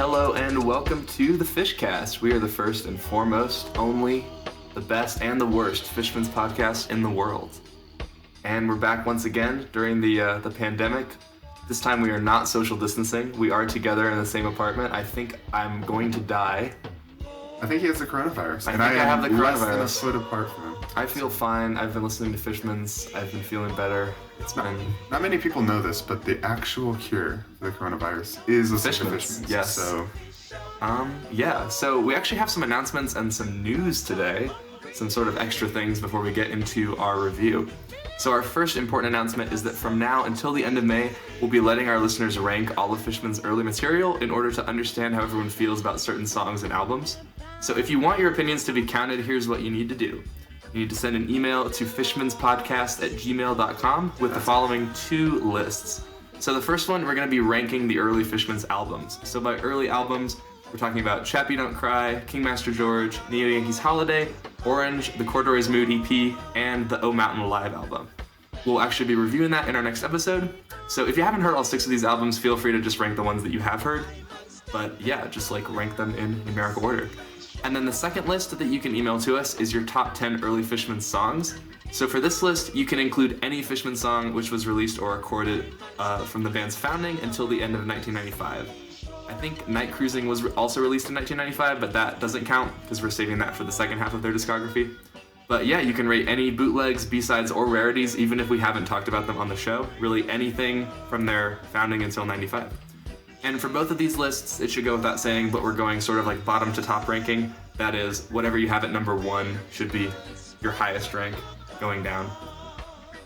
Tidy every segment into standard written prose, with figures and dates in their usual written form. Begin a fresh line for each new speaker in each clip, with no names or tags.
Hello and welcome to the FISHCAST. We are the first and foremost, only, the best and the worst Fishmans podcast in the world. And we're back once again during the pandemic. This time we are not social distancing. We are together in the same apartment. I think I'm going to die.
I think he has the coronavirus.
I have the coronavirus.
Less than a foot apart from him.
I feel fine. I've been listening to Fishmans. I've been feeling better.
Not many people know this, but the actual cure for the coronavirus is listening to Fishmans.
Yes. So we actually have some announcements and some news today. Some sort of extra things before we get into our review. So our first important announcement is that from now until the end of May, we'll be letting our listeners rank all of Fishman's early material in order to understand how everyone feels about certain songs and albums. So if you want your opinions to be counted, here's what you need to do. You need to send an email to fishmanspodcast@gmail.com with the following two lists. So the first one, we're going to be ranking the early Fishman's albums. So by early albums, we're talking about Chappie Don't Cry, King Master George, Neo Yankees Holiday, Orange, the Corduroy's Mood EP, and the O Mountain Live album. We'll actually be reviewing that in our next episode. So if you haven't heard all 6 of these albums, feel free to just rank the ones that you have heard. But yeah, just rank them in numerical order. And then the second list that you can email to us is your top 10 early Fishman songs. So for this list, you can include any Fishman song which was released or recorded from the band's founding until the end of 1995. I think Night Cruising was also released in 1995, but that doesn't count because we're saving that for the second half of their discography. But yeah, you can rate any bootlegs, B-sides, or rarities, even if we haven't talked about them on the show. Really anything from their founding until 95. And for both of these lists, it should go without saying, but we're going sort of like bottom to top ranking. That is, whatever you have at number 1 should be your highest rank going down.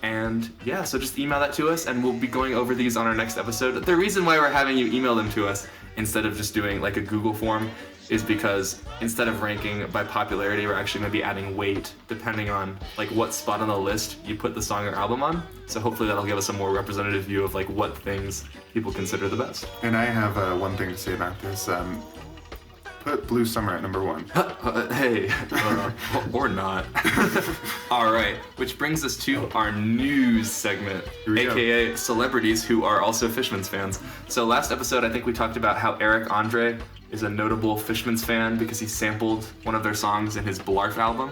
And yeah, so just email that to us and we'll be going over these on our next episode. The reason why we're having you email them to us instead of just doing like a Google form is because instead of ranking by popularity, we're actually going to be adding weight depending on like what spot on the list you put the song or album on. So hopefully that'll give us a more representative view of like what things people consider the best.
And I have one thing to say about this. Put Blue Summer at number 1.
Hey, or not. All right, which brings us to our news segment, aka celebrities who are also Fishmans fans. So last episode, I think we talked about how Eric Andre is a notable Fishmans fan because he sampled one of their songs in his Blarf album.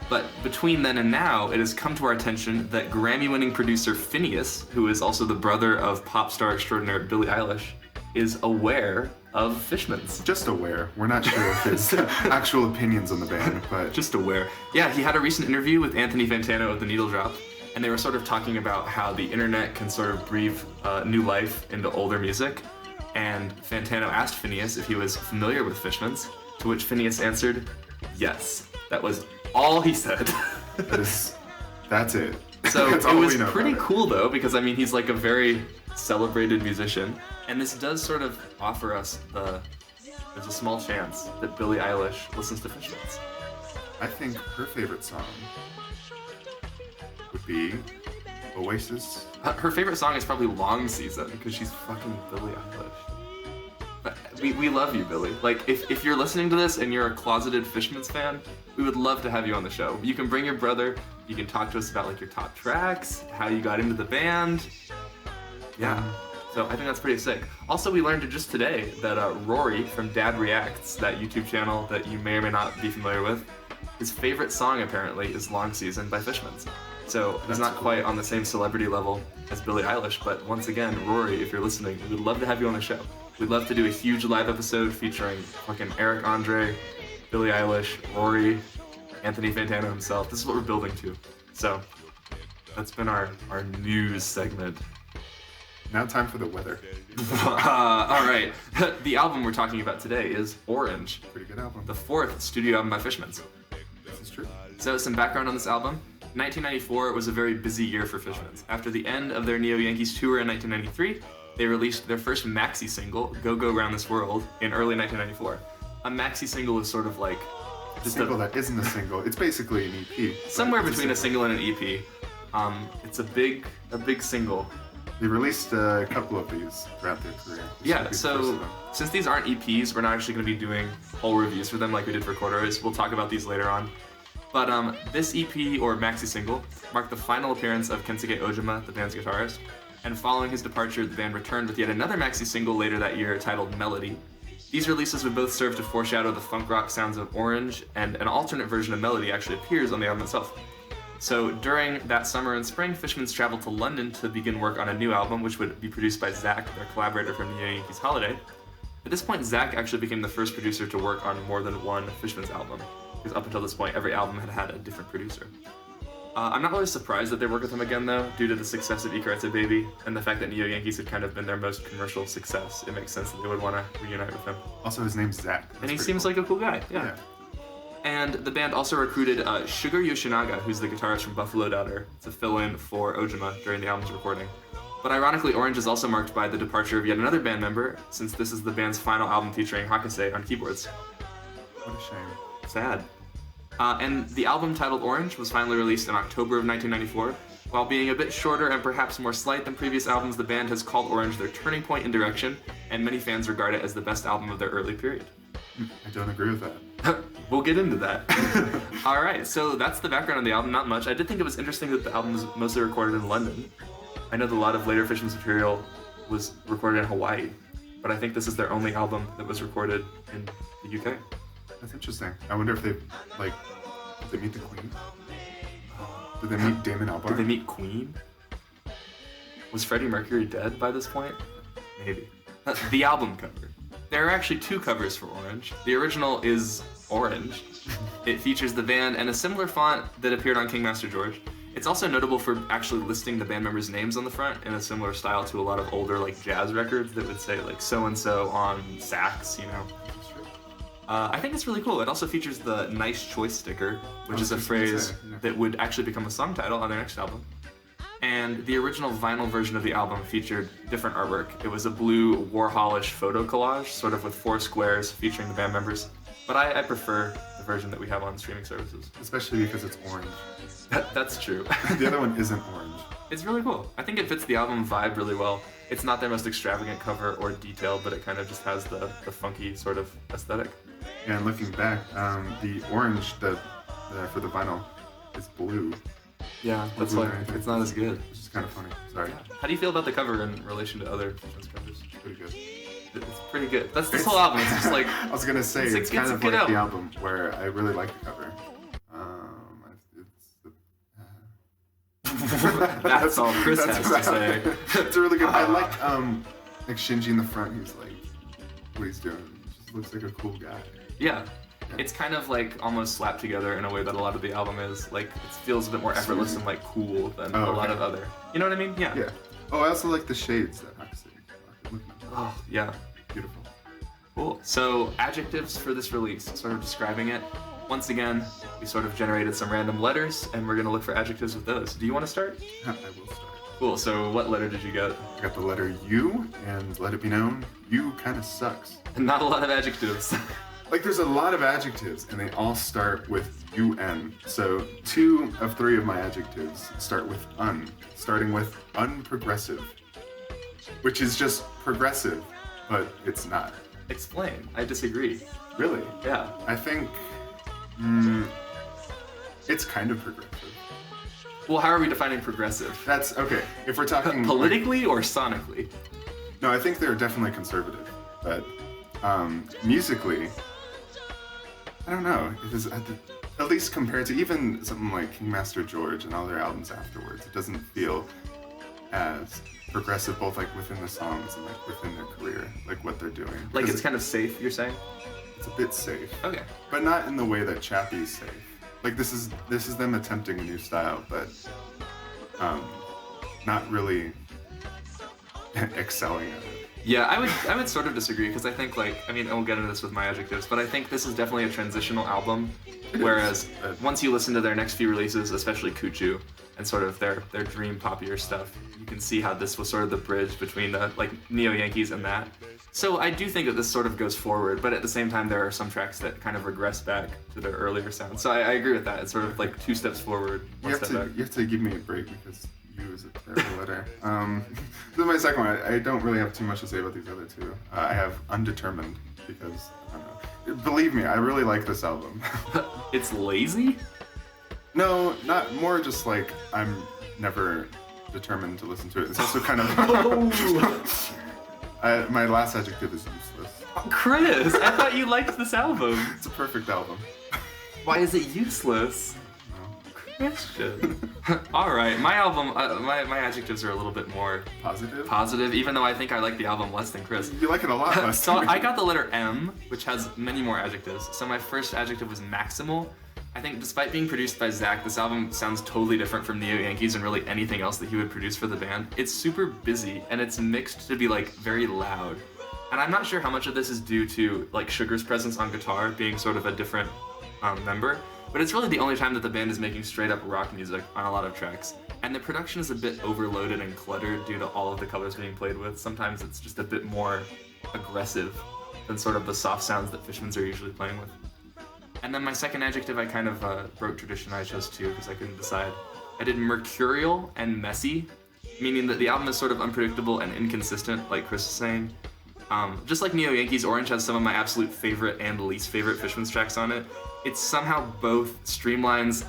But between then and now, it has come to our attention that Grammy-winning producer Phineas, who is also the brother of pop star extraordinaire Billie Eilish, is aware of Fishmans.
Just aware. We're not sure of his actual opinions on the band, but...
Just aware. Yeah, he had a recent interview with Anthony Fantano of The Needle Drop, and they were sort of talking about how the internet can sort of breathe new life into older music. And Fantano asked Phineas if he was familiar with Fishmans, to which Phineas answered, yes. That was all he said.
That's it.
So it was pretty cool though, because I mean he's like a very celebrated musician, and this does sort of offer us there's a small chance that Billie Eilish listens to Fishmans.
I think her favorite song would be Oasis.
Her favorite song is probably Long Season, because she's fucking Billie Eilish. But we love you, Billie. Like, if you're listening to this and you're a closeted Fishmans fan, we would love to have you on the show. You can bring your brother, you can talk to us about like your top tracks, how you got into the band. Yeah, so I think that's pretty sick. Also, we learned just today that Rory from Dad Reacts, that YouTube channel that you may or may not be familiar with, his favorite song apparently is Long Season by Fishmans. So he's not quite on the same celebrity level as Billie Eilish, but once again, Rory, if you're listening, we would love to have you on the show. We'd love to do a huge live episode featuring fucking Eric Andre, Billie Eilish, Rory, Anthony Fantano himself. This is what we're building to. So that's been our news segment.
Now time for the weather.
All right. The album we're talking about today is Orange.
Pretty good album.
The 4th studio album by Fishmans.
This is true.
So some background on this album. 1994 was a very busy year for Fishmans. After the end of their Neo Yankees tour in 1993, they released their first maxi single, Go Go Round This World, in early 1994. A maxi single is sort of like...
Just a single that isn't a single. It's basically an EP.
Somewhere between a single and an EP. It's a big single.
They released a couple of these throughout their career.
Yeah, so since these aren't EPs, we're not actually going to be doing whole reviews for them like we did for Corduroy's. We'll talk about these later on. But this EP, or maxi single, marked the final appearance of Kensuke Ojima, the band's guitarist. And following his departure, the band returned with yet another maxi single later that year titled Melody. These releases would both serve to foreshadow the funk rock sounds of Orange, and an alternate version of Melody actually appears on the album itself. So during that summer and spring, Fishmans traveled to London to begin work on a new album, which would be produced by Zach, their collaborator from Neo Yankees Holiday. At this point, Zach actually became the first producer to work on more than one Fishmans album, because up until this point, every album had had a different producer. I'm not really surprised that they work with him again, though, due to the success of Icareta Baby, and the fact that Neo Yankees had kind of been their most commercial success. It makes sense that they would want to reunite with him.
Also, his name's Zach.
And he seems like a cool guy, yeah. And the band also recruited Sugar Yoshinaga, who's the guitarist from Buffalo Daughter, to fill in for Ojima during the album's recording. But ironically, Orange is also marked by the departure of yet another band member, since this is the band's final album featuring Hakase on keyboards.
What a shame.
Sad. And the album titled Orange was finally released in October of 1994. While being a bit shorter and perhaps more slight than previous albums, the band has called Orange their turning point in direction, and many fans regard it as the best album of their early period.
I don't agree with that.
We'll get into that. Alright, so that's the background on the album, not much. I did think it was interesting that the album was mostly recorded in London. I know that a lot of later Fishmans material was recorded in Hawaii, but I think this is their only album that was recorded in the UK.
That's interesting. I wonder if did they meet the Queen? Did they meet Damon Albarn?
Did they meet Queen? Was Freddie Mercury dead by this point? Maybe. The album cover. There are actually two covers for Orange. The original is orange. It features the band and a similar font that appeared on King Master George. It's also notable for actually listing the band members' names on the front in a similar style to a lot of older jazz records that would say so-and-so on sax, you know. I think it's really cool. It also features the nice choice sticker, which is a phrase that would actually become a song title on their next album. And the original vinyl version of the album featured different artwork. It was a blue Warholish photo collage, sort of with 4 squares featuring the band members. But I prefer the version that we have on streaming services.
Especially because it's orange.
That's true.
The other one isn't orange.
It's really cool. I think it fits the album vibe really well. It's not their most extravagant cover or detail, but it kind of just has the funky sort of aesthetic.
Yeah, and looking back, the orange for the vinyl is blue.
Yeah, that's why it's not as good.
Which is kind of funny. Sorry.
Yeah. How do you feel about the cover in relation to other Fishmans covers?
Pretty good.
It's pretty good. That's this whole album. It's just like
I was gonna say it's kind of like the album where I really like the cover.
That's all Chris has to say.
It's really good. I like Shinji in the front. He's like, what he's doing. He just looks like a cool guy.
Yeah. It's kind of almost slapped together in a way that a lot of the album is. It feels a bit more effortless and cool than a lot of other. You know what I mean? Yeah.
Yeah. Oh, I also like the shades that Hakase.
Oh, yeah.
Beautiful.
Cool. So, adjectives for this release, sort of describing it. Once again, we sort of generated some random letters, and we're going to look for adjectives with those. Do you want to start?
I will start.
Cool. So, what letter did you get?
I got the letter U, and let it be known, U kind of sucks.
Not a lot of adjectives.
There's a lot of adjectives, and they all start with UN. So 2 of 3 of my adjectives start with starting with unprogressive, which is just progressive, but it's not.
Explain. I disagree.
Really?
Yeah.
I think it's kind of progressive.
Well, how are we defining progressive?
That's okay. If we're talking
politically or sonically?
No, I think they're definitely conservative, but musically, I don't know. It is at least compared to even something like King Master George and all their albums afterwards, it doesn't feel as progressive, both within the songs and within their career, what they're doing.
It's kind of safe, you're saying?
It's a bit safe.
Okay.
But not in the way that Chappie's safe. This is them attempting a new style, but not really excelling at it.
Yeah, I would sort of disagree because I think we'll get into this with my adjectives, but I think this is definitely a transitional album. Whereas once you listen to their next few releases, especially Kuchu and sort of their dream poppier stuff, you can see how this was sort of the bridge between the Neo Yankees and that. So I do think that this sort of goes forward, but at the same time there are some tracks that kind of regress back to their earlier sound. So I agree with that. It's sort of 2 steps forward, 1 step back. You
have to give me a break because U is a terrible letter. This is my second one. I don't really have too much to say about these other 2. I have undetermined because, I don't know. Believe me, I really like this album.
It's lazy?
No, not more just I'm never determined to listen to it. It's also kind of... My last adjective is useless.
Chris, I thought you liked this album.
It's a perfect album.
Why is it useless? Christian. All right, my album, my adjectives are a little bit more
Positive,
even though I think I like the album less than Chris.
You like it a lot less.
So I got the letter M, which has many more adjectives. So my first adjective was maximal. I think despite being produced by Zach, this album sounds totally different from Neo Yankees and really anything else that he would produce for the band. It's super busy and it's mixed to be like very loud. And I'm not sure how much of this is due to like Sugar's presence on guitar being sort of a different member, but it's really the only time that the band is making straight up rock music on a lot of tracks. And the production is a bit overloaded and cluttered due to all of the colors being played with. Sometimes it's just a bit more aggressive than sort of the soft sounds that Fishmans are usually playing with. And then my second adjective, I kind of broke tradition. I chose two because I couldn't decide. I did mercurial and messy, meaning that the album is sort of unpredictable and inconsistent, like Chris was saying. Just like Neo Yankees, Orange has some of my absolute favorite and least favorite Fishmans tracks on it. It somehow both streamlines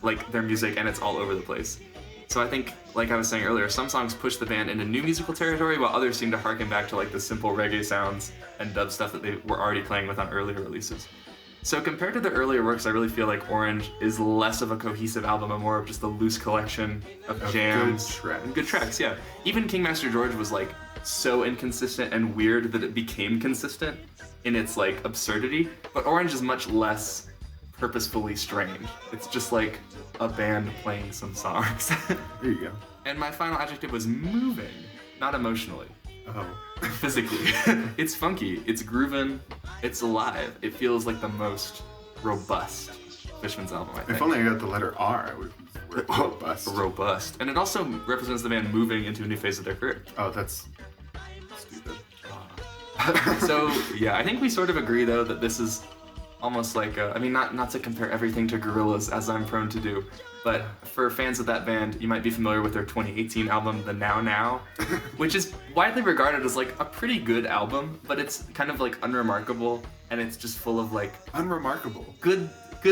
like their music and it's all over the place. So I think, like I was saying earlier, some songs push the band into new musical territory while others seem to harken back to like the simple reggae sounds and dub stuff that they were already playing with on earlier releases. So compared to the earlier works, I really feel like Orange is less of a cohesive album and more of just a loose collection of jams. Good tracks, yeah. Even King Master George was like so inconsistent and weird that it became consistent in its like absurdity. But Orange is much less purposefully strange. It's just like a band playing some songs.
There you go.
And my final adjective was moving, not emotionally.
Oh.
Physically. It's funky, it's groovin', it's alive. It feels like the most robust Fishmans album, I think.
If only I got the letter R, I would word robust.
Robust. And it also represents the band moving into a new phase of their career.
Oh, that's stupid.
So, yeah, I think we sort of agree, though, that this is almost like, not to compare everything to Gorillaz, as I'm prone to do, but for fans of that band, you might be familiar with their 2018 album, The Now Now, which is widely regarded as like a pretty good album, but it's kind of like unremarkable, and it's just full of like
unremarkable
good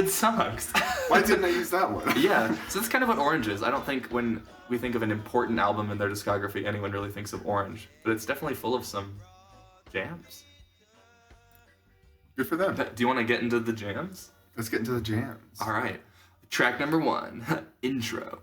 songs.
Why didn't I use that one?
Yeah, so that's kind of what Orange is. I don't think when we think of an important album in their discography, anyone really thinks of Orange, but it's definitely full of some jams.
Good for them.
Do you want to get into the jams?
Let's get into the jams.
All right. Track number 1, Intro.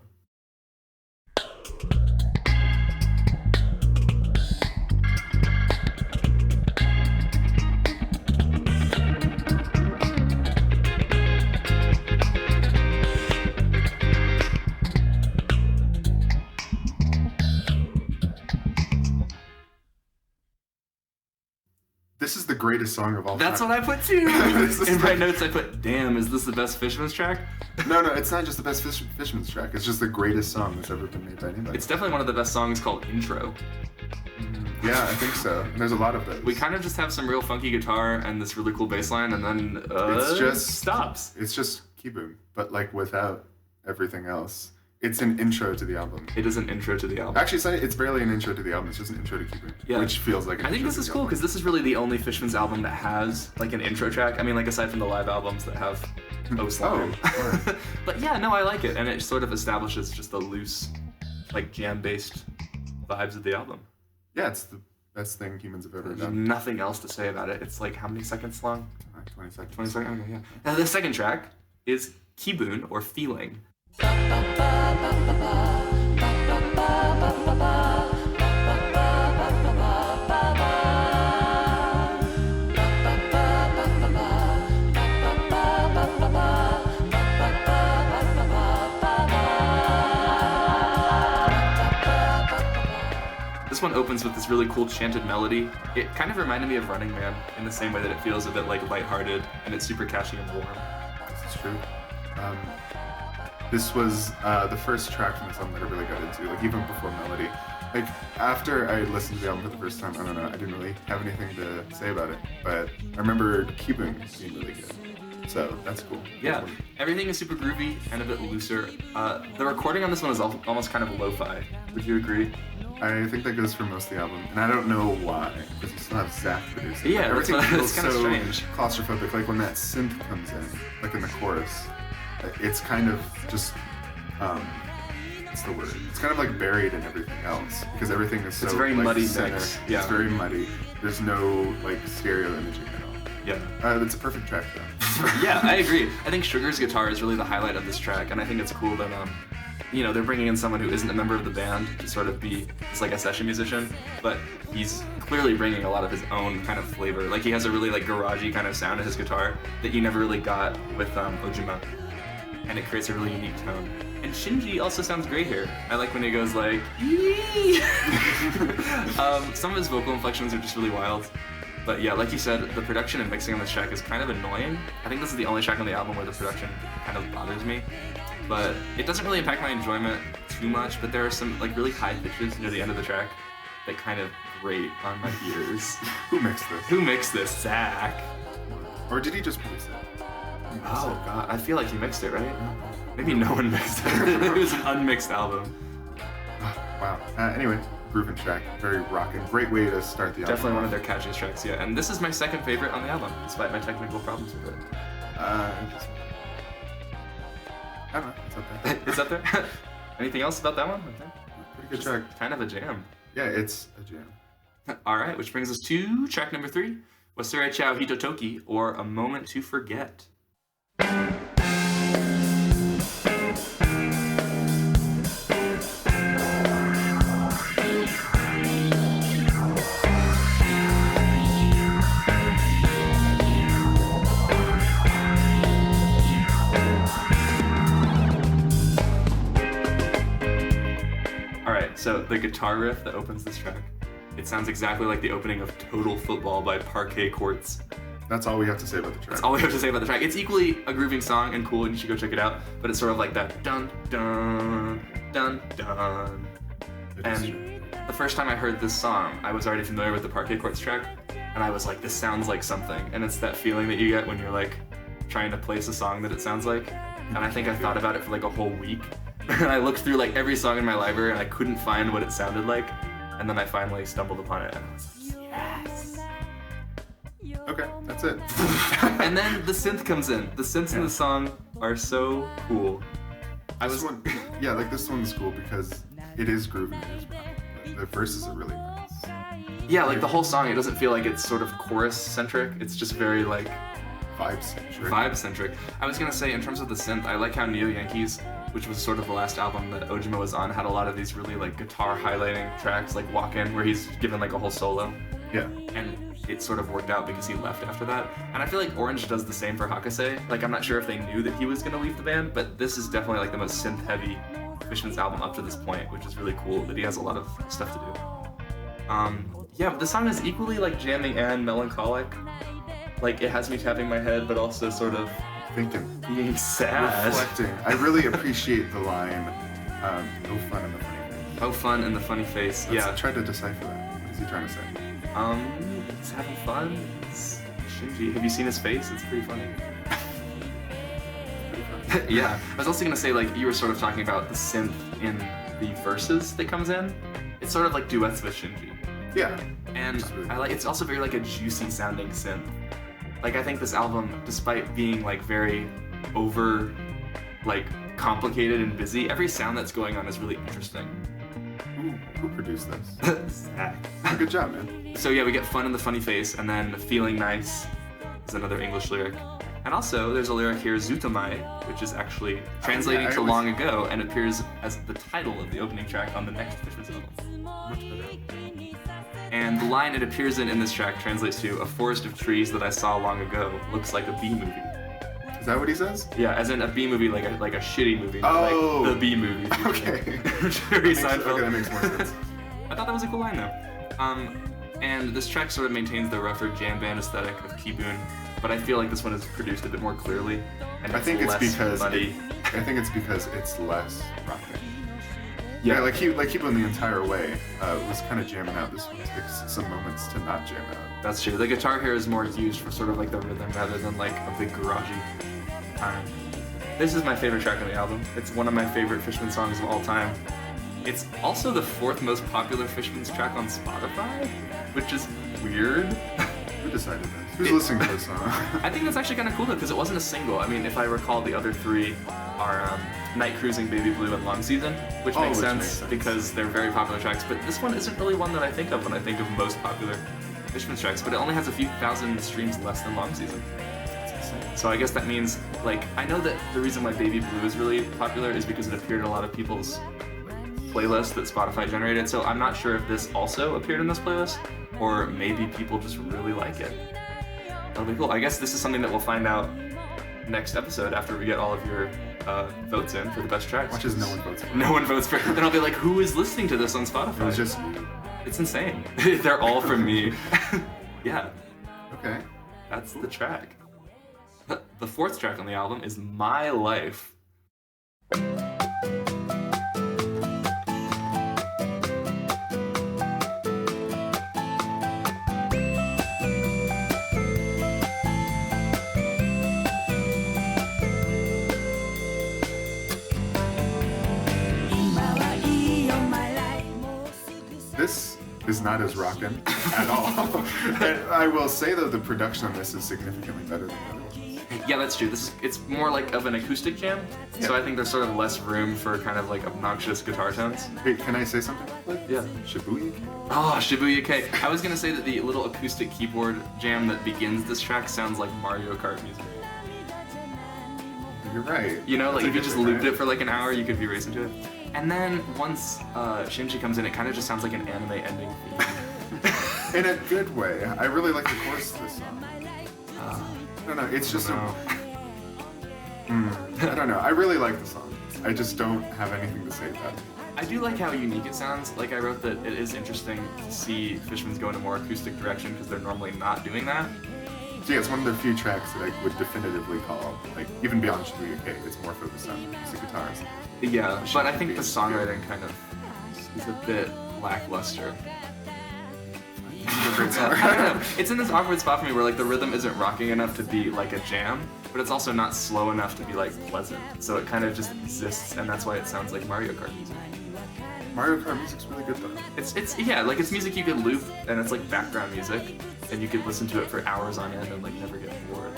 This is the greatest song of all time.
That's what I put too. In my notes I put, damn, is this the best Fishmans track?
No, it's not just the best Fishmans track. It's just the greatest song that's ever been made by anybody.
It's definitely one of the best songs called Intro.
Yeah, I think so. And there's a lot of those.
We kind of just have some real funky guitar and this really cool bass line, and then
it's just
stops.
It's just keyboard, but like without everything else. It's an intro to the album.
It is an intro to the album.
Actually, it's barely an intro to the album. It's just an intro to keyboard, which feels like an
I think
intro
this is
to the
cool
album.
because this is really the only Fishmans album that has like an intro track. I mean, like aside from the live albums that have Slime.
Oh,
But yeah, no, I like it, and it sort of establishes just the loose, like jam-based vibes of the album.
Yeah, it's the best thing humans have ever
There's
done.
nothing else to say about it. It's like how many seconds long?
20 seconds.
20 seconds. Okay, yeah. Now the second track is Kibun or Feeling. This one opens with this really cool chanted melody. It kind of reminded me of Running Man in the same way that it feels a bit like lighthearted and it's super catchy and warm.
This is true. This was the first track from this album that I really got into, like even before melody. Like after I listened to the album for the first time, I don't know, I didn't really have anything to say about it, but I remember Kibun being really good. So that's cool.
Yeah, everything is super groovy and a bit looser. The recording on this one is almost kind of lo-fi. Would you agree?
I think that goes for most of the album, and I don't know why, because you still have Zach producing.
Yeah,
everything
that's
feels
kind of
so
strange.
claustrophobic. Like when that synth comes in, like in the chorus, it's kind of just what's the word? It's kind of like buried in everything else because everything is so
It's a very
like,
muddy
center.
mix. Yeah.
It's very muddy. There's no like stereo imaging at all.
Yeah.
It's a perfect track though.
Yeah, I agree. I think Sugar's guitar is really the highlight of this track, and I think it's cool that they're bringing in someone who isn't a member of the band to sort of be just like a session musician, but he's clearly bringing a lot of his own kind of flavor. Like he has a really like garagey kind of sound to his guitar that you never really got with Ojima, and it creates a really unique tone. And Shinji also sounds great here. I like when he goes like, "Yee!" Some of his vocal inflections are just really wild. But yeah, like you said, the production and mixing on this track is kind of annoying. I think this is the only track on the album where the production kind of bothers me. But it doesn't really impact my enjoyment too much, but there are some like really high pitches near the end of the track that kind of grate on my ears.
Who mixed this?
Who mixed this? Zach.
Or did he just produce it?
Oh god, I feel like he mixed it, right? Maybe no one mixed it. It was an unmixed album.
Wow. Anyway, grooving track, very rockin'. Great way to start the album.
Definitely one of their catchiest tracks, yeah. And this is my second favorite on the album, despite my technical problems with it.
I don't know. It's up there.
It's up there? Anything else about that one?
Pretty good track.
Kind of a jam.
Yeah, it's a jam.
Alright, which brings us to track number 3, Wasure Chao Hitotoki, or A Moment to Forget. So the guitar riff that opens this track, it sounds exactly like the opening of Total Football by Parquet Courts.
That's all we have to say about the track.
That's all we have to say about the track. It's equally a grooving song and cool, and you should go check it out. But it's sort of like that dun dun dun dun. And the first time I heard this song, I was already familiar with the Parquet Courts track, and I was like, this sounds like something. And it's that feeling that you get when you're like trying to place a song that it sounds like. And I think I thought about it for like a whole week. And I looked through like every song in my library and I couldn't find what it sounded like. And then I finally stumbled upon it and I was like, yes.
Okay, that's it.
And then the synth comes in. The synths in the song are so cool.
This one's cool because it is groovy. The verses are really nice.
Yeah, like the whole song, it doesn't feel like it's sort of chorus-centric. It's just very like vibe-centric. I was gonna say, in terms of the synth, I like how Neo Yankees, which was sort of the last album that Ojima was on, had a lot of these really like guitar highlighting tracks, like Walk In, where he's given like a whole solo.
Yeah.
And it sort of worked out because he left after that. And I feel like Orange does the same for Hakase. Like, I'm not sure if they knew that he was gonna leave the band, but this is definitely like the most synth-heavy Fishmans album up to this point, which is really cool that he has a lot of stuff to do. Yeah, but the song is equally like jamming and melancholic. Like, it has me tapping my head, but also sort of
thinking,
being sad,
reflecting. I really appreciate the line, "No fun in the funny face."
Oh, fun in the funny face. Yeah.
Try to decipher that. What is he trying to say?
He's having fun. It's Shinji. Have you seen his face? It's pretty funny. Yeah. I was also gonna say, like, you were sort of talking about the synth in the verses that comes in. It's sort of like duets with Shinji.
Yeah.
And I like. It's also very like a juicy sounding synth. Like, I think this album, despite being like very over, like, complicated and busy, every sound that's going on is really interesting.
Who produced this?
Zach.
Good job, man.
So yeah, we get fun in the funny face, and then feeling nice is another English lyric. And also, there's a lyric here, Zutomai, which is actually translating to long ago, and appears as the title of the opening track on the next Fishmans album.
Much better.
And the line it appears in this track translates to, "A forest of trees that I saw long ago looks like a B movie."
Is that what he says?
Yeah, as in a B movie, like a shitty movie, not like the B movie.
Okay.
Jerry Seinfeld.
Okay, that makes more sense.
I thought that was a cool line though. And this track sort of maintains the rougher jam band aesthetic of Kibun, but I feel like this one is produced a bit more clearly. And
I think it's because
muddy.
I think it's because it's less rocking.
Yeah,
like Kibun the entire way was kind of jamming out. This one takes some moments to not jam out.
That's true. The guitar here is more used for sort of like the rhythm rather than like a big garagey time. This is my favorite track on the album. It's one of my favorite Fishman songs of all time. It's also the 4th most popular Fishman's track on Spotify, which is weird.
Who decided this? Who's listening to this song?
I think that's actually kind of cool though, because it wasn't a single. I mean, if I recall the other 3, are Night Cruising, Baby Blue, and Long Season, which makes sense because they're very popular tracks. But this one isn't really one that I think of when I think of most popular Fishmans tracks. But it only has a few thousand streams less than Long Season. So I guess that means, like, I know that the reason why Baby Blue is really popular is because it appeared in a lot of people's playlists that Spotify generated. So I'm not sure if this also appeared in this playlist, or maybe people just really like it. That'll be cool. I guess this is something that we'll find out next episode after we get all of your votes in for the best tracks.
Watch as no one votes for it.
No one votes for it. Then I'll be like, who is listening to this on Spotify?
It was just...
It's insane. They're all from me. Yeah.
Okay.
That's the track. The fourth track on the album is My Life.
This is not as rockin' at all. And I will say though, the production on this is significantly better than the other ones.
Yeah, that's true. It's more like of an acoustic jam, so I think there's sort of less room for kind of like obnoxious guitar tones.
Hey, can I say something?
Yeah.
Shibuya K.
Oh, Shibuya K. I was gonna say that the little acoustic keyboard jam that begins this track sounds like Mario Kart music.
You're right.
You know, like if you just looped
right?
it for like an hour, you could be racing to it. And then once Shinji comes in, it kind of just sounds like an anime ending theme.
In a good way. I really like the chorus of this song. I don't know, it's just I don't know. I really like the song. I just don't have anything to say about it.
I do like how unique it sounds. Like I wrote that it is interesting to see Fishmans go in a more acoustic direction because they're normally not doing that.
So yeah, it's one of the few tracks that I would definitively call, like, even beyond Shibuya K, it's more focused on the guitars.
Yeah, but I think the songwriting kind of is a bit lackluster. I don't know. It's in this awkward spot for me where like the rhythm isn't rocking enough to be like a jam, but it's also not slow enough to be like pleasant. So it kind of just exists, and that's why it sounds like Mario Kart music.
Mario Kart music's really good though.
It's yeah, like it's music you could loop, and it's like background music, and you could listen to it for hours on end and like never get bored.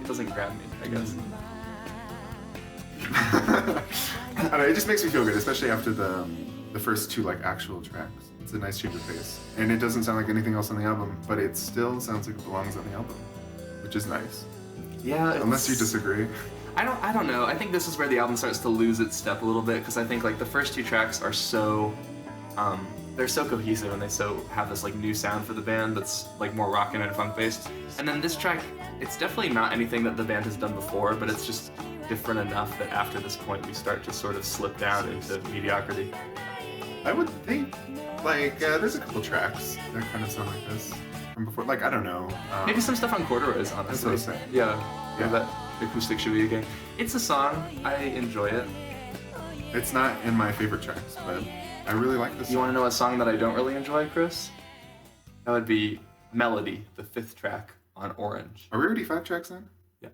It doesn't grab me, I guess.
I don't know, it just makes me feel good, especially after the first two like actual tracks. It's a nice change of pace, and it doesn't sound like anything else on the album, but it still sounds like it belongs on the album, which is nice.
Yeah.
Unless you disagree.
I don't know. I think this is where the album starts to lose its step a little bit because I think like the first two tracks are so they're so cohesive and they so have this like new sound for the band that's like more rockin' and funk based. And then this track, it's definitely not anything that the band has done before, but it's just different enough that after this point we start to sort of slip down into mediocrity.
I would think, like, there's a couple tracks that kind of sound like this from before. Like, I don't know.
Maybe some stuff on Corduroys, honestly.
That's what I was saying.
Yeah, that acoustic Shibuya K. It's a song. I enjoy it.
It's not in my favorite tracks, but I really like this song.
You want to know a song that I don't really enjoy, Chris? That would be Melody, the fifth track on Orange.
Are we already 5 tracks in?
Yeah.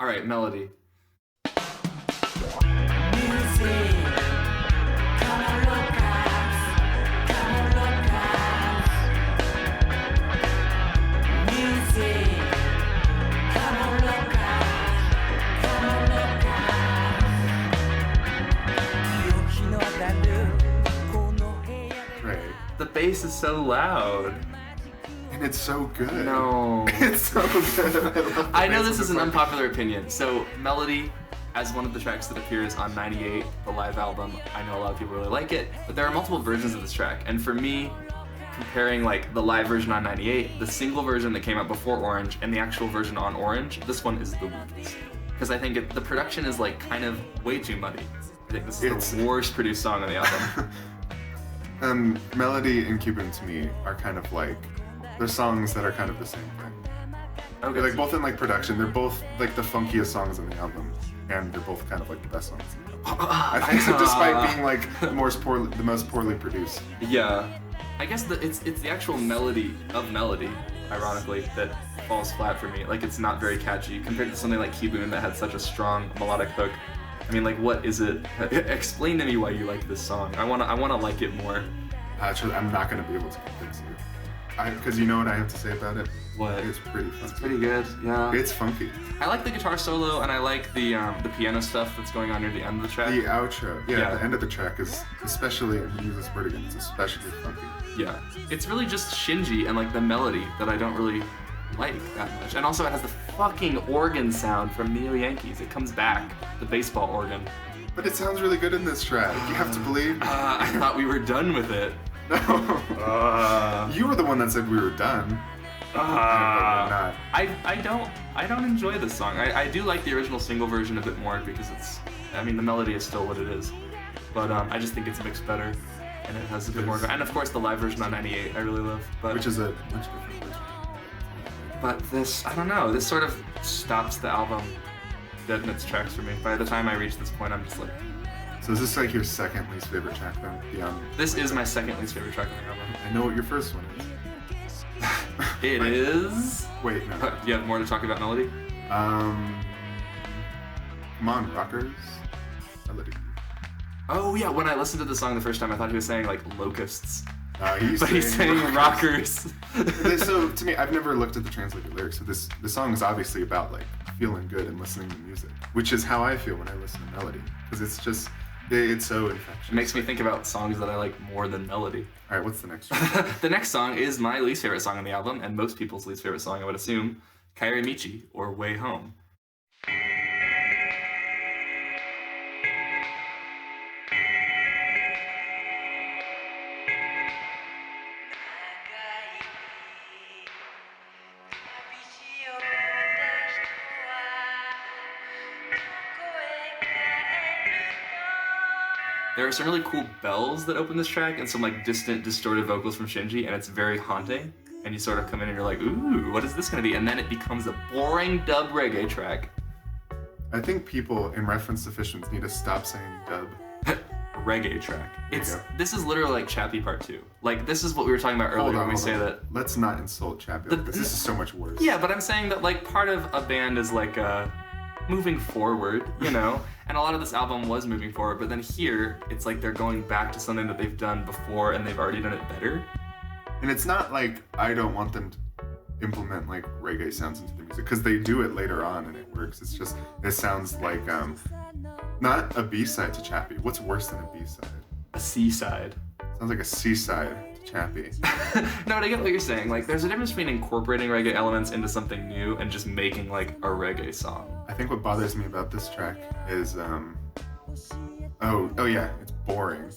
All right, Melody. The bass is so loud.
And it's so good.
No.
It's so good.
I know this is an unpopular opinion. So Melody, as one of the tracks that appears on 98, the live album, I know a lot of people really like it, but there are multiple versions of this track. And for me, comparing like the live version on 98, the single version that came out before Orange, and the actual version on Orange, this one is the weakest. Because I think the production is like kind of way too muddy. I think this is the worst produced song on the album.
Melody and Cuban to me are kind of like, they're songs that are kind of the same thing.
Okay.
Like both in like production, they're both like the funkiest songs on the album, and they're both kind of like the best songs on the album. I think so, despite being like the most poorly produced.
Yeah. I guess it's the actual melody of Melody, ironically, that falls flat for me. Like it's not very catchy compared to something like Kibun that had such a strong melodic hook. I mean, like, what is it? Explain to me why you like this song. I wanna like it more.
Actually, I'm not gonna be able to convince you. Because you know what I have to say about it?
What?
It's pretty funky.
It's pretty good, yeah.
It's funky.
I like the guitar solo, and I like the piano stuff that's going on near the end of the track.
The outro, the end of the track is especially, I'm gonna use this word again, it's especially funky.
Yeah. It's really just Shinji and like the melody that I don't really like that much. And also it has the fucking organ sound from Neo Yankees. It comes back, the baseball organ.
But it sounds really good in this track. You have to believe.
I thought we were done with it.
No. You were the one that said we were done. But we're not.
I don't enjoy this song. I do like the original single version a bit more because the melody is still what it is. But I just think it's mixed better and it has a bit more. And of course the live version on 98 I really love.
Which is a much different version.
But this, I don't know, this sort of stops the album dead in its tracks for me. By the time I reach this point, I'm just like...
So is this like your second least favorite track then? Beyond...
This is my second least favorite track on the album.
I know what your first one is.
It is...
Wait, no.
Do you have more to talk about melody?
Come on, rockers. Melody.
Oh yeah, when I listened to the song the first time, I thought he was saying like locusts.
He's
saying rockers.
So to me, I've never looked at the translated lyrics. So this song is obviously about like feeling good and listening to music, which is how I feel when I listen to melody, because it's just it's so infectious.
It makes me think about songs that I like more than melody.
All right, what's the next one?
The next song is my least favorite song on the album, and most people's least favorite song, I would assume, Kairi Michi, or Way Home. There are some really cool bells that open this track and some like distant, distorted vocals from Shinji, and it's very haunting. And you sort of come in and you're like, ooh, what is this gonna be? And then it becomes a boring dub reggae track.
I think people, in reference to Fishmans, need to stop saying dub.
Reggae track. This is literally like Chappie Part 2. Like, this is what we were talking about earlier when we say that...
Let's not insult Chappie, because this is so much worse.
Yeah, but I'm saying that like part of a band is like moving forward, you know? And a lot of this album was moving forward, but then here, it's like they're going back to something that they've done before and they've already done it better.
And it's not like I don't want them to implement like reggae sounds into the music, because they do it later on and it works. It's just, it sounds like not a B-side to Chappie. What's worse than a B-side?
A C-side.
Sounds like a C-side to Chappie.
No, but I get what you're saying. Like, there's a difference between incorporating reggae elements into something new and just making like a reggae song.
I think what bothers me about this track is oh yeah, it's boring.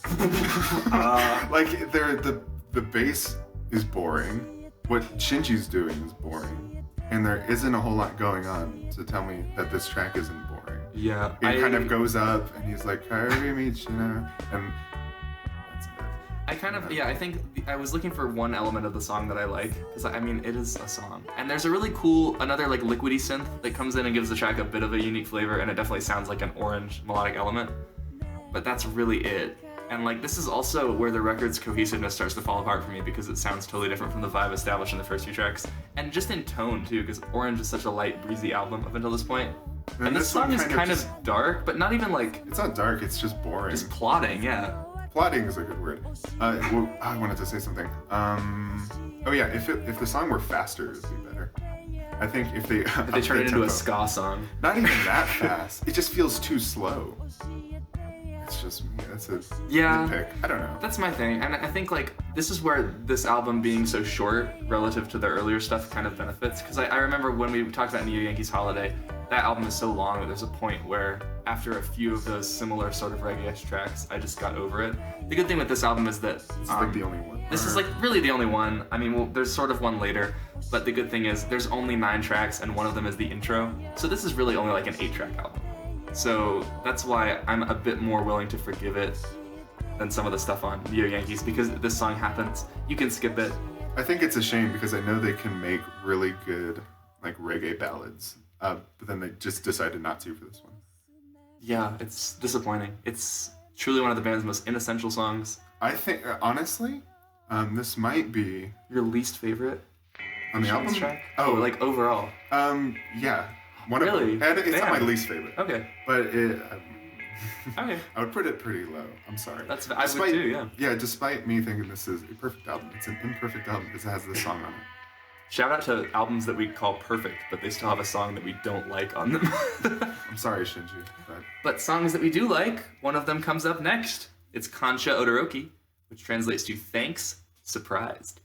Like the bass is boring. What Shinji's doing is boring, and there isn't a whole lot going on to tell me that this track isn't boring.
Yeah,
it kind of goes up, and he's like, "Kairi Michi," and that's it.
I think I was looking for one element of the song that I like, because I mean, it is a song. And there's a really cool, another like liquidy synth that comes in and gives the track a bit of a unique flavor, and it definitely sounds like an orange melodic element. But that's really it. And like, this is also where the record's cohesiveness starts to fall apart for me, because it sounds totally different from the vibe established in the first few tracks. And just in tone too, because Orange is such a light, breezy album up until this point. And this song is kind of dark, but not even like...
It's not dark, it's just boring.
Just plotting, yeah.
Plotting is a good word. Well, I wanted to say something. Oh yeah, if the song were faster, it'd be better. I think if they
turn it into a ska song.
Not even that fast. It just feels too slow. It's just me. That's a nitpick. I don't know.
That's my thing, and I think like this is where this album being so short relative to the earlier stuff kind of benefits. Because I remember when we talked about Neo Yankees Holiday, that album is so long that there's a point where after a few of those similar sort of reggae-ish tracks, I just got over it. The good thing with this album is that
it's like the only one.
This is like really the only one. I mean, well, there's sort of one later, but the good thing is there's only 9 tracks, and one of them is the intro. So this is really only like an 8-track album. So that's why I'm a bit more willing to forgive it than some of the stuff on Neo Yankees, because this song happens. You can skip it.
I think it's a shame, because I know they can make really good like reggae ballads, but then they just decided not to for this one.
Yeah, it's disappointing. It's truly one of the band's most inessential songs.
I think, honestly, this might be...
Your least favorite?
On the album?
Track? Oh, like overall?
Yeah. One
really?
of them. And it's not my least favorite.
Okay.
But
Okay.
I would put it pretty low. I'm sorry.
I would too, yeah.
Yeah, despite me thinking this is a perfect album, it's an imperfect album because it has this song on it.
Shout out to albums that we call perfect, but they still have a song that we don't like on them.
I'm sorry, Shinji.
But songs that we do like, one of them comes up next. It's Kansha Odoroki, which translates to Thanks, Surprised.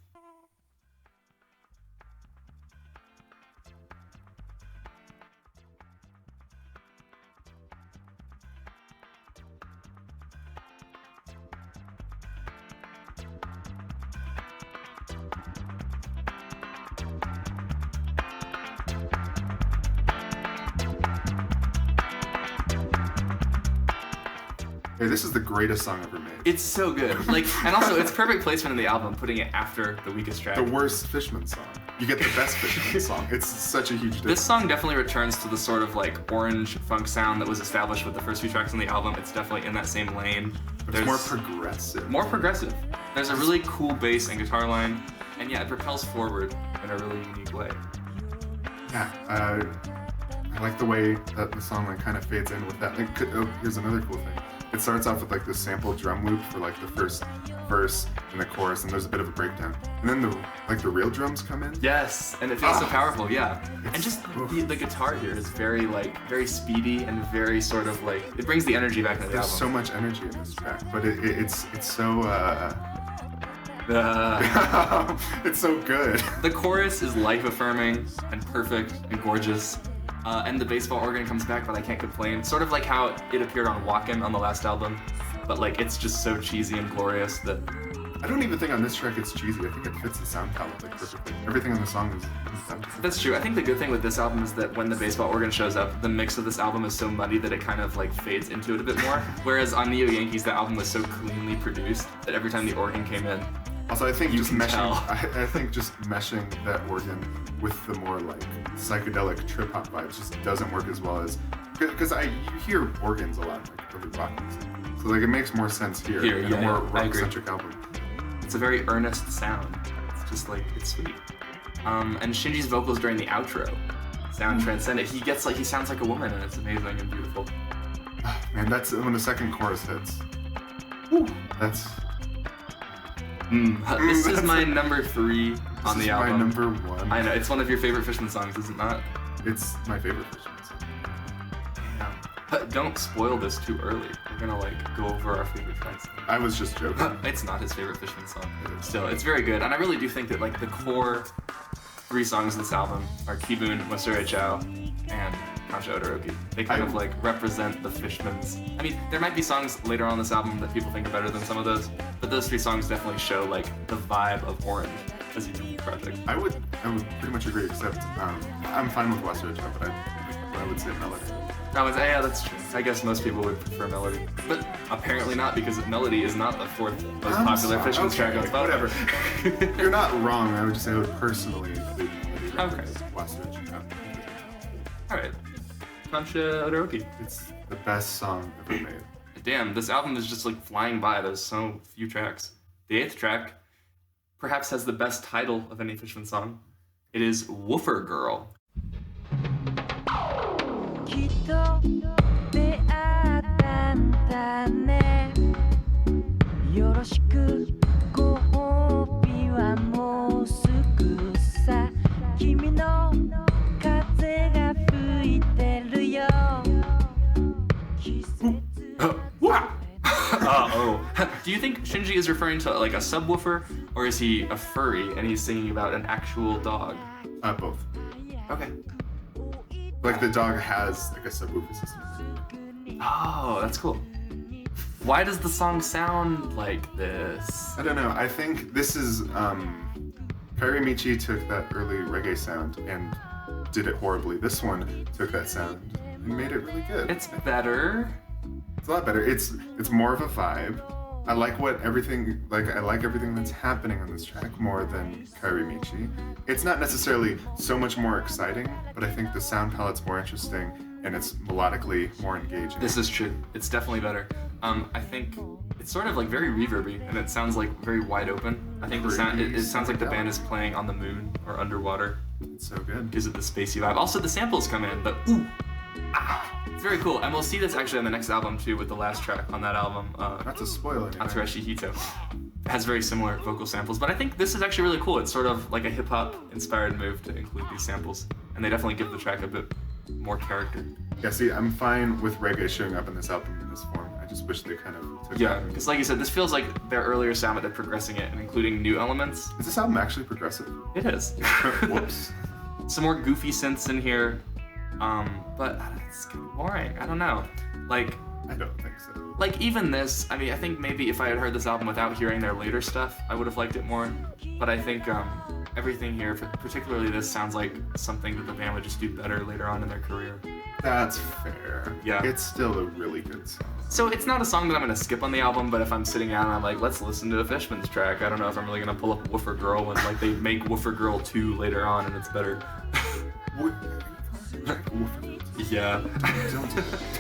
Hey, this is the greatest song ever made.
It's so good. And also it's perfect placement in the album, putting it after the weakest track.
The worst Fishmans song. You get the best Fishmans song. It's such a huge difference.
This song definitely returns to the sort of orange funk sound that was established with the first few tracks on the album. It's definitely in that same lane.
But it's more progressive.
More progressive. There's a really cool bass and guitar line, and yeah, it propels forward in a really unique way.
Yeah, I like the way that the song kind of fades in with that. Here's another cool thing. It starts off with this sample drum loop for the first verse and the chorus, and there's a bit of a breakdown, and then the real drums come in.
Yes, and it feels so powerful, yeah. And just the guitar here is very very speedy and very sort of it brings the energy back into the album.
There's so much energy in this track, but it's so it's so good.
The chorus is life-affirming and perfect and gorgeous. And the baseball organ comes back, but I can't complain. Sort of like how it appeared on Walkin' on the last album, but it's just so cheesy and glorious that...
I don't even think on this track it's cheesy. I think it fits the sound palette perfectly. Everything on the song is done.
That's true. I think the good thing with this album is that when the baseball organ shows up, the mix of this album is so muddy that it kind of fades into it a bit more. Whereas on Neo Yankees, the album was so cleanly produced that every time the organ came in,
also, I think just meshing that organ with the more psychedelic trip hop vibes just doesn't work as well as because you hear organs a lot in early rock music, so it makes more sense here in a more rock-centric album.
It's a very earnest sound. It's just it's sweet. And Shinji's vocals during the outro sound transcendent. He sounds like a woman, and it's amazing and beautiful.
Man, that's when the second chorus hits. Woo. That's.
This is my number 3 on the album.
This is my number 1.
I know, it's one of your favorite Fishman songs, is it not?
It's my favorite Fishman song.
Damn. Don't spoil this too early. We're gonna go over our favorite tracks.
I was just joking.
It's not his favorite Fishman song. Still, it's very good. And I really do think that the core 3 songs of this album are Kibun, Mosure Chao, and Kansha Odoroki. They kind of represent the Fishmans. I mean, there might be songs later on this album that people think are better than some of those, but those 3 songs definitely show the vibe of Orange as a unique project.
I would pretty much agree, except I'm fine with Mosure Chao, but I would say Melody.
Yeah, that's true. I guess most people would prefer Melody, but apparently not, because Melody is not the 4th most popular Fishmans track on Spotify.
Whatever. You're not wrong. I would just say I would personally include Melody.
Okay.
Mosure Chao.
All right. Kansha Odoroki.
It's the best song ever made.
Damn, this album is just flying by. There's so few tracks. The 8th track perhaps has the best title of any Fishman song. It is Woofer Girl. Do you think Shinji is referring to a subwoofer, or is he a furry and he's singing about an actual dog?
Both.
Okay.
The dog has a subwoofer system.
Oh, that's cool. Why does the song sound like this?
I don't know. I think this is Kairi Michi took that early reggae sound and did it horribly. This one took that sound and made it really good.
It's better.
It's a lot better. It's more of a vibe. I like everything that's happening on this track more than Kairi Michi. It's not necessarily so much more exciting, but I think the sound palette's more interesting and it's melodically more engaging.
This is true. It's definitely better. I think it's sort of very reverby, and it sounds very wide open. I think it sounds like the band is playing on the moon or underwater.
It's so good.
Gives it the spacey vibe. Also, the samples come in, but ooh. It's very cool, and we'll see this actually on the next album too, with the last track on that album.
Not to spoil anything.
Atsureshi Hito has very similar vocal samples, but I think this is actually really cool. It's sort of like a hip-hop inspired move to include these samples, and they definitely give the track a bit more character.
Yeah, see, I'm fine with reggae showing up in this album in this form. I just wish they kind of took
Yeah,
that.
because like you said, this feels like their earlier sound, but they're progressing it and including new elements.
Is this album actually progressive?
It is.
Whoops.
Some more goofy synths in here, but it's kind of boring. I don't know. Like,
I don't think so.
Like even this, I mean, I think maybe if I had heard this album without hearing their later stuff, I would have liked it more. But I think everything here, particularly this, sounds like something that the band would just do better later on in their career.
That's fair.
Yeah.
It's still a really good song.
So it's not a song that I'm gonna skip on the album, but if I'm sitting down and I'm like, let's listen to a Fishmans track, I don't know if I'm really gonna pull up Woofer Girl when like they make Woofer Girl 2 later on and it's better. Yeah.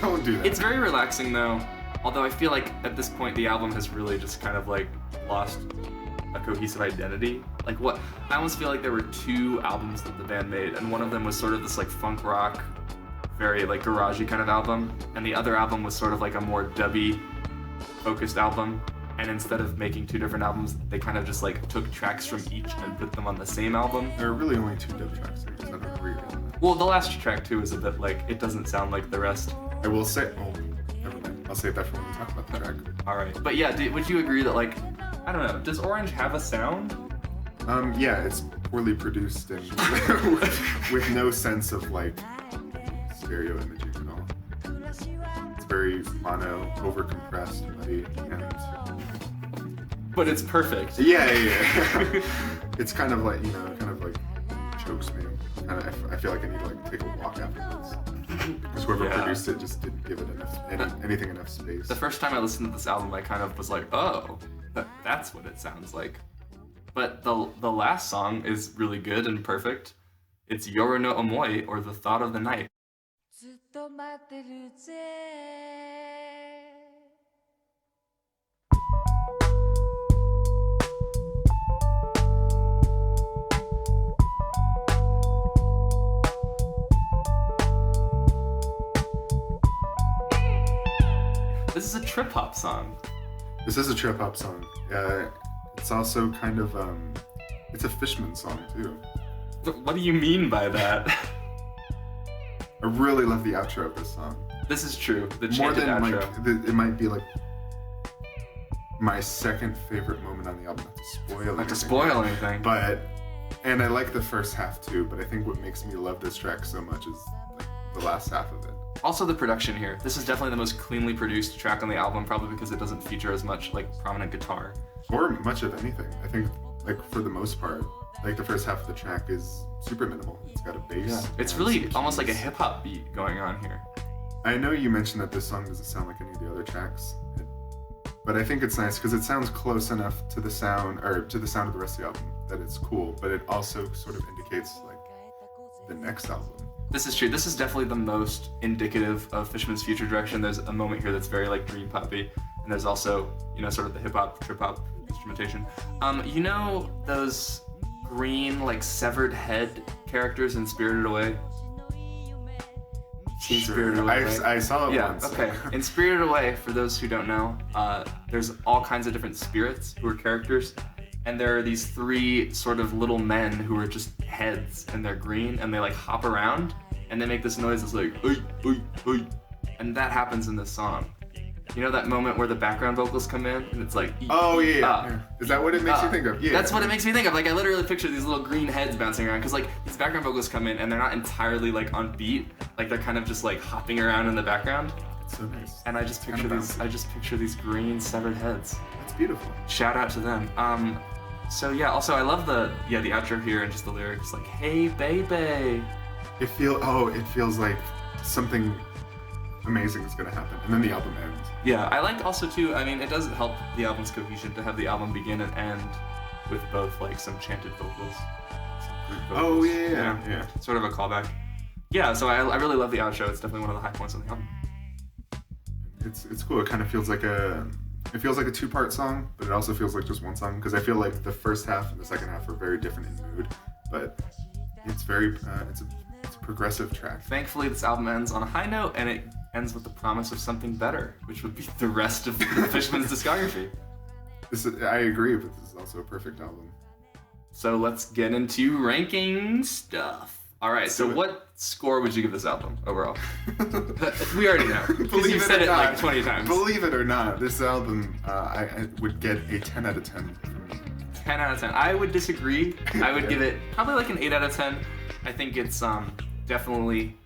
Don't do that.
It's very relaxing though, although I feel like at this point the album has really just kind of like lost a cohesive identity. Like what, I almost feel like there were 2 albums that the band made, and one of them was sort of this like funk rock, very like garagey kind of album, and the other album was sort of like a more dubby focused album. And instead of making 2 different albums, they kind of just like took tracks from each and put them on the same album.
There are really only 2 dub tracks there, because I don't agree with that.
Well, the last track too is a bit like, it doesn't sound like the rest.
I will say, never mind. I'll save that for when we talk about the track.
Alright, but yeah, would you agree that like, I don't know, does Orange have a sound?
Yeah, it's poorly produced and with no sense of like stereo imaging at all. It's very mono, overcompressed, muddy, and
But it's perfect.
yeah. It's kind of like, chokes me. I feel like I need to like take a walk after this. Because whoever produced it just didn't give it anything enough space.
The first time I listened to this album, I kind of was like, oh, that's what it sounds like. But the last song is really good and perfect. It's Yoru no Omoi, or The Thought of the Night. This is a trip hop song.
This is a trip hop song. It's also kind of it's a Fishmans song too.
What do you mean by that?
I really love the outro of this song.
This is true. The
More
chanted
than
outro.
like it might be like my second favorite moment on the album. Not to spoil anything. And I like the first half too, but I think what makes me love this track so much is like the last half of it.
Also the production here. This is definitely the most cleanly produced track on the album, probably because it doesn't feature as much like prominent guitar.
Or much of anything. I think like for the most part, like the first half of the track is super minimal. It's got a bass.
Yeah. It's really almost like a hip hop beat going on here.
I know you mentioned that this song doesn't sound like any of the other tracks, but I think it's nice because it sounds close enough to the sound of the rest of the album that it's cool, but it also sort of indicates like the next album.
This is true. This is definitely the most indicative of Fishman's future direction. There's a moment here that's very like dream poppy, and there's also, sort of the hip hop, trip hop instrumentation. Those green like severed head characters in Spirited Away?
Spirited Away. I saw it once.
Okay. In Spirited Away, for those who don't know, there's all kinds of different spirits who are characters. And there are these 3 sort of little men who are just heads, and they're green, and they like hop around, and they make this noise that's like, oi, oi, oi. And that happens in this song. You know that moment where the background vocals come in, and it's like,
oh yeah. Is that what it makes you think of? Yeah.
That's what it makes me think of. Like I literally picture these little green heads bouncing around, because like these background vocals come in, and they're not entirely like on beat. Like they're kind of just like hopping around in the background.
It's so nice.
And I just picture these green severed heads.
That's beautiful.
Shout out to them. So yeah, also I love the outro here and just the lyrics like, hey baby.
It feels like something amazing is gonna happen, and then the album ends.
Yeah, I like also too, I mean, it does help the album's cohesion to have the album begin and end with both like some chanted vocals.
Oh yeah.
Sort of a callback. Yeah, so I really love the outro. It's definitely one of the high points on the album.
It's cool. It kind of feels like a 2-part song, but it also feels like just one song, because I feel like the first half and the second half are very different in mood, but it's very it's a progressive track.
Thankfully, this album ends on a high note, and it ends with the promise of something better, which would be the rest of the Fishmans' discography.
I agree, but this is also a perfect album.
So let's get into ranking stuff. All right, so what score would you give this album overall? We already know. Because you've said it like 20 times.
Believe it or not, this album, I would get a 10 out of 10 from me.
10 out of 10. I would disagree. I would give it probably like an 8 out of 10. I think it's definitely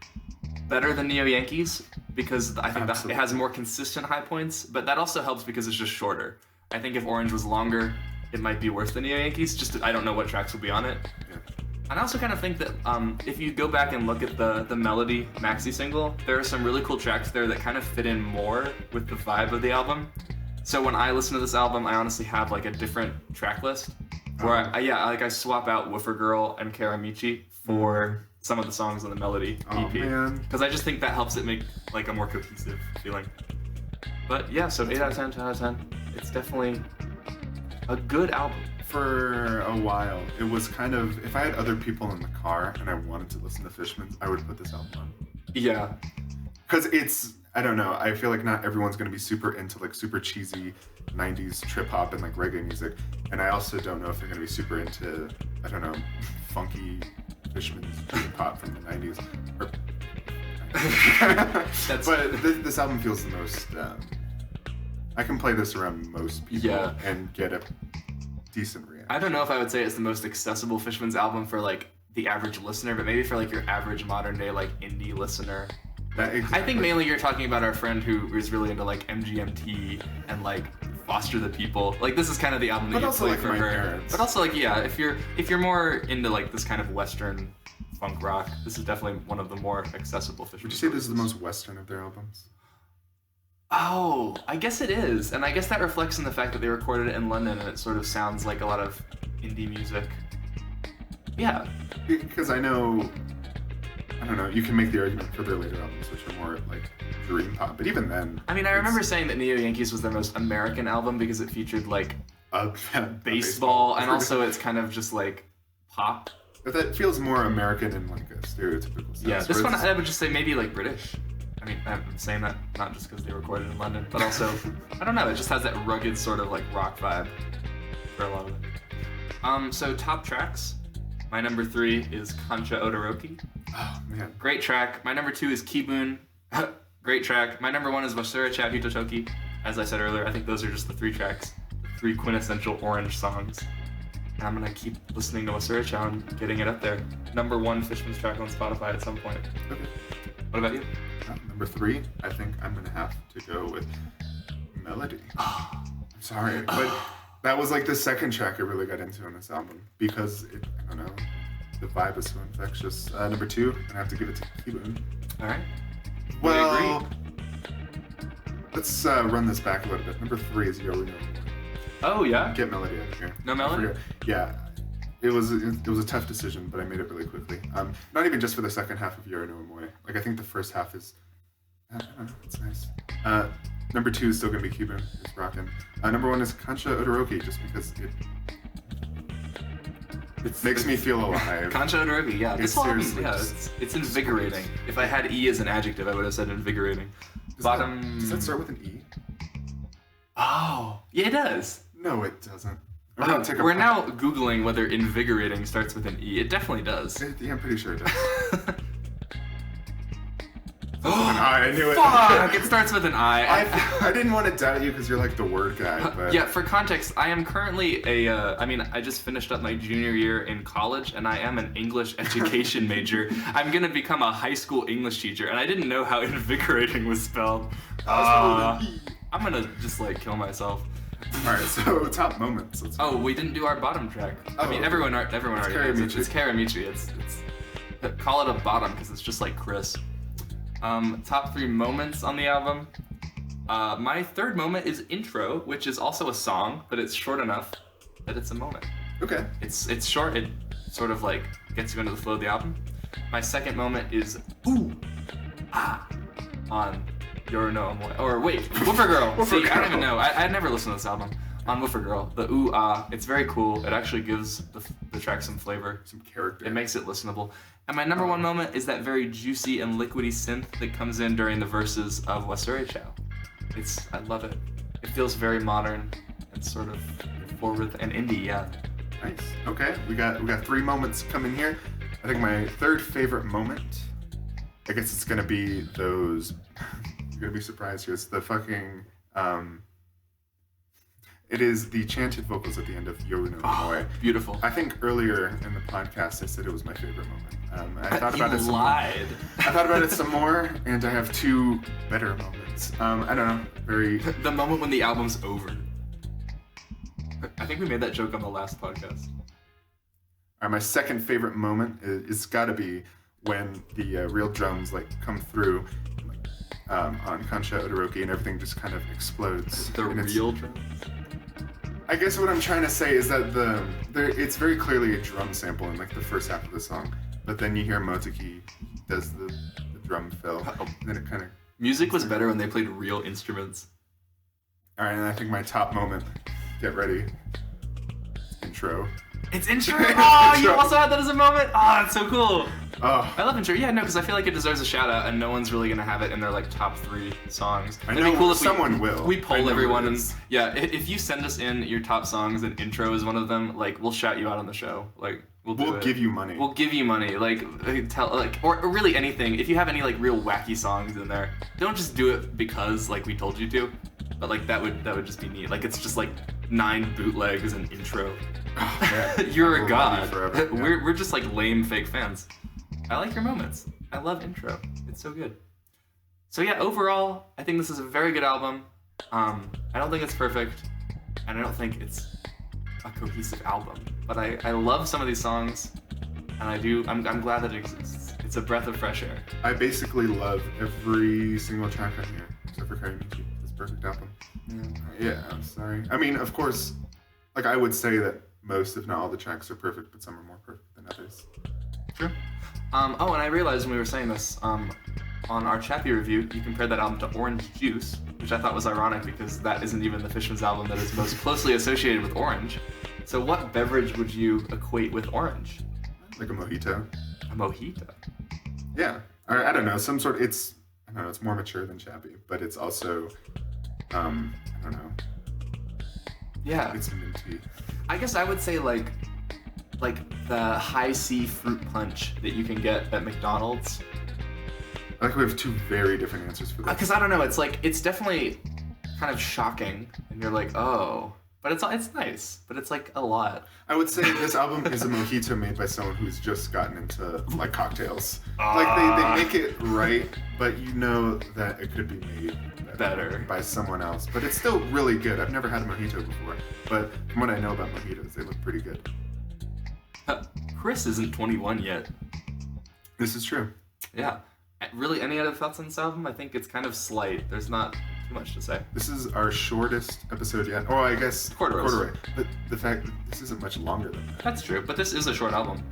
better than Neo Yankees because I think it has more consistent high points, but that also helps because it's just shorter. I think if Orange was longer, it might be worse than Neo Yankees. I don't know what tracks will be on it.
Yeah.
And I also kind of think that if you go back and look at the Melody maxi single, there are some really cool tracks there that kind of fit in more with the vibe of the album. So when I listen to this album, I honestly have like a different track list where I swap out Woofer Girl and Karamichi for some of the songs on the Melody EP. Because I just think that helps it make like a more cohesive feeling. But yeah, so 8 out of 10, 10 out of 10. It's definitely a good album.
For a while, it was kind of, if I had other people in the car and I wanted to listen to Fishmans, I would put this album on.
Yeah.
Because it's, I don't know, I feel like not everyone's going to be super into like super cheesy 90s trip hop and like reggae music. And I also don't know if they're going to be super into, I don't know, funky Fishmans trip hop from the 90s. But this album feels the most, I can play this around most people and get a decent reaction.
I don't know if I would say it's the most accessible Fishmans album for like the average listener, but maybe for like your average modern day like indie listener. I think mainly you're talking about our friend who is really into like MGMT and like Foster the People. Like this is kind of the album that you play for her. Parents. But also like if you're more into like this kind of Western funk rock, this is definitely one of the more accessible Fishmans.
Would you say this is the most Western of their albums?
Oh, I guess it is. And I guess that reflects in the fact that they recorded it in London and it sort of sounds like a lot of indie music. Yeah.
Because I don't know, you can make the argument for their later albums, which are more like dream pop. But even then...
I mean, I remember saying that Neo Yankees was their most American album because it featured like baseball and also it's kind of just like pop.
But that feels more American in like a stereotypical sense.
Yeah, this one I would just say maybe like British. I mean, I'm saying that not just because they recorded in London, but also, I don't know, it just has that rugged sort of like rock vibe for a lot of it. So top tracks. My number 3 is Concha Odoroki.
Oh, man.
Great track. My number 2 is Kibun. Great track. My number 1 is Wasura Cha Hitotoki. As I said earlier, I think those are just the 3 tracks. 3 quintessential Orange songs. And I'm gonna keep listening to Wasura Cha and getting it up there. Number 1 Fishmans track on Spotify at some point.
Okay.
What about you?
Number 3, I think I'm gonna have to go with Melody. I'm sorry, but that was like the second track I really got into on this album because I don't know, the vibe is so infectious. Number 2, I have to give it to Kibun.
All right.
Well, let's run this back a little bit. Number 3 is Yo No.
Oh yeah.
Get Melody out of here.
No Melody?
Yeah. It was a tough decision, but I made it really quickly. Not even just for the second half of Yoro no Omoe. Like I think the first half is, I don't know, it's nice. Number 2 is still gonna be Cuban. It's rockin'. Number 1 is Concha Odoroki, just because it makes me feel alive.
Concha Odoroki, yeah.
It's seriously,
it's invigorating. If I had E as an adjective, I would have said invigorating.
Does that start with an E?
Oh, yeah, it does.
No, it doesn't.
We're now Googling whether invigorating starts with an E. It definitely does.
Yeah, I'm pretty sure it does. I knew it.
Fuck! It starts with an I.
I didn't want to doubt you because you're like the word guy. But...
Yeah, for context, I am currently I just finished up my junior year in college, and I am an English education major. I'm gonna become a high school English teacher, and I didn't know how invigorating was spelled. I'm gonna just like kill myself.
All right, so top moments.
We didn't do our bottom track. I mean, everyone already knows. It's Karamichi. It's call it a bottom because it's just like Chris. Top 3 moments on the album. My third moment is Intro, which is also a song, but it's short enough that it's a moment.
Okay.
It's short. It sort of like gets you into the flow of the album. My second moment is Ooh Ah on Yoro no Omoe. Or wait, Woofer Girl. See, I don't even know. I never listened to this album. On Woofer Girl, the ooh ah, it's very cool. It actually gives the track some flavor.
Some character.
It makes it listenable. And my number one moment is that very juicy and liquidy synth that comes in during the verses of Wasuri Chow. I love it. It feels very modern and sort of forward and indie, yeah.
Nice. Okay, we got 3 moments coming here. I think my third favorite moment, I guess it's gonna be those. You're gonna be surprised here. It's the fucking. It is the chanted vocals at the end of Yoru no Moe.
Beautiful.
I think earlier in the podcast I said it was my favorite moment. I thought about it some
lied.
more. I thought about it some more, and I have 2 better moments. I don't know. Very.
The moment when the album's over. I think we made that joke on the last podcast.
All right, my second favorite moment is gotta be when the real drums like come through on Kansha Odoroki and everything just kind of explodes.
The real drums?
I guess what I'm trying to say is that it's very clearly a drum sample in like the first half of the song, but then you hear Motoki does the drum fill, and then it kind of...
Music was better when they played real instruments.
All right, and I think my top moment, get ready, intro.
It's intro? Oh, you also had that as a moment? Oh, that's so cool.
Oh.
I love intro. Yeah, no, because I feel like it deserves a shout out, and no one's really gonna have it in their like top 3 songs.
It'd be cool if someone will.
We poll everyone, and yeah, if you send us in your top songs and intro is one of them, like we'll shout you out on the show. Like we'll
give you money.
We'll give you money. Like or really anything. If you have any like real wacky songs in there, don't just do it because like we told you to, but like that would just be neat. Like it's just like 9 bootlegs and intro.
Oh, yeah.
You're a god.
Yeah.
We're just like lame fake fans. I like your moments. I love intro. It's so good. So yeah, overall, I think this is a very good album. I don't think it's perfect, and I don't think it's a cohesive album. But I love some of these songs, and I'm glad that it exists. It's a breath of fresh air.
I basically love every single track on here, except for Karimichi. It's a perfect album. Yeah, I'm sorry. I mean, of course, like I would say that most, if not all, the tracks are perfect, but some are more perfect than others.
True. And I realized when we were saying this, on our Chappie review, you compared that album to Orange Juice, which I thought was ironic because that isn't even the Fishmans album that is most closely associated with orange. So what beverage would you equate with orange?
Like a mojito.
A mojito?
Yeah. Or, I don't know, some sort, it's more mature than Chappie, but it's also, I don't know.
Yeah.
It's minty.
I guess I would say like the high C fruit punch that you can get at McDonald's.
I think we have 2 very different answers for that.
Because I don't know, it's definitely kind of shocking, and you're like, oh, but it's nice, but it's like a lot.
I would say this album is a mojito made by someone who's just gotten into like cocktails. Like they make it right, but you know that it could be made better by someone else. But it's still really good. I've never had a mojito before, but from what I know about mojitos, they look pretty good.
Chris isn't 21 yet.
This is true.
Yeah. Really, any other thoughts on this album? I think it's kind of slight. There's not too much to say.
This is our shortest episode yet. Oh, I guess
Corduroy.
But the fact that this isn't much longer than that.
That's true, but this is a short album.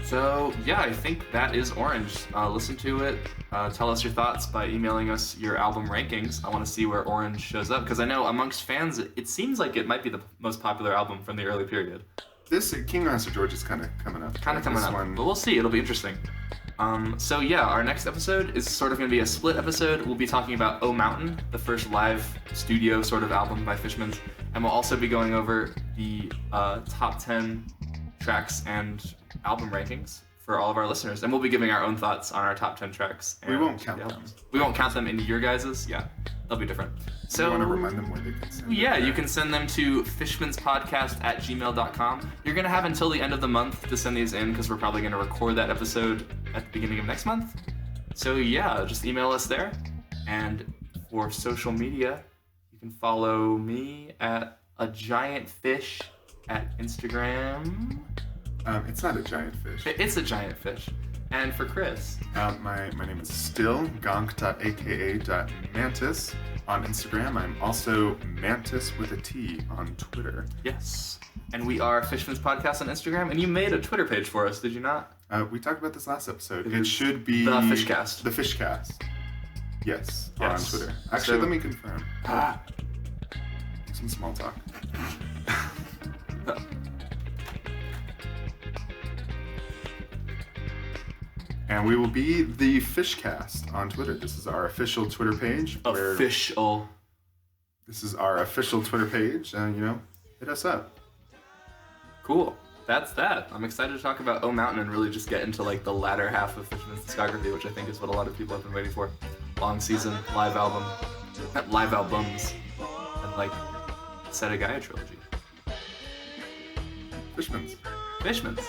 So, yeah, I think that is Orange. Listen to it. Tell us your thoughts by emailing us your album rankings. I want to see where Orange shows up, because I know amongst fans, it seems like it might be the most popular album from the early period.
This King Master George is kind of coming up.
But we'll see. It'll be interesting. So yeah, our next episode is sort of going to be a split episode. We'll be talking about Oh Mountain, the first live studio sort of album by Fishmans, and we'll also be going over the top 10 tracks and album rankings for all of our listeners, and we'll be giving our own thoughts on our top 10 tracks.
We won't count them.
We won't count them in your guys's. Yeah, they'll be different. So
you want to remind them where they can send
Yeah, you can send them to fishmanspodcast@gmail.com. You're going to have until the end of the month to send these in, because we're probably going to record that episode at the beginning of next month. So yeah, just email us there. And for social media, you can follow me at a giant fish at Instagram.
It's not a giant fish.
It's a giant fish. And for Chris?
My name is still gonk.aka.mantis on Instagram. I'm also Mantis with a T on Twitter.
Yes. And we are Fishmans Podcast on Instagram, and you made a Twitter page for us, did you not?
We talked about this last episode. It should be...
The FISHCAST.
The FISHCAST. Yes. On Twitter. Actually, let me confirm. Some small talk. And we will be the FISHCAST on Twitter. This is our official Twitter page.
Official.
This is our official Twitter page, and hit us up.
Cool. That's that. I'm excited to talk about O Mountain and really just get into like the latter half of Fishman's discography, which I think is what a lot of people have been waiting for. Long season, live albums, and like Set a Gaia trilogy.
Fishmans.
Fishmans.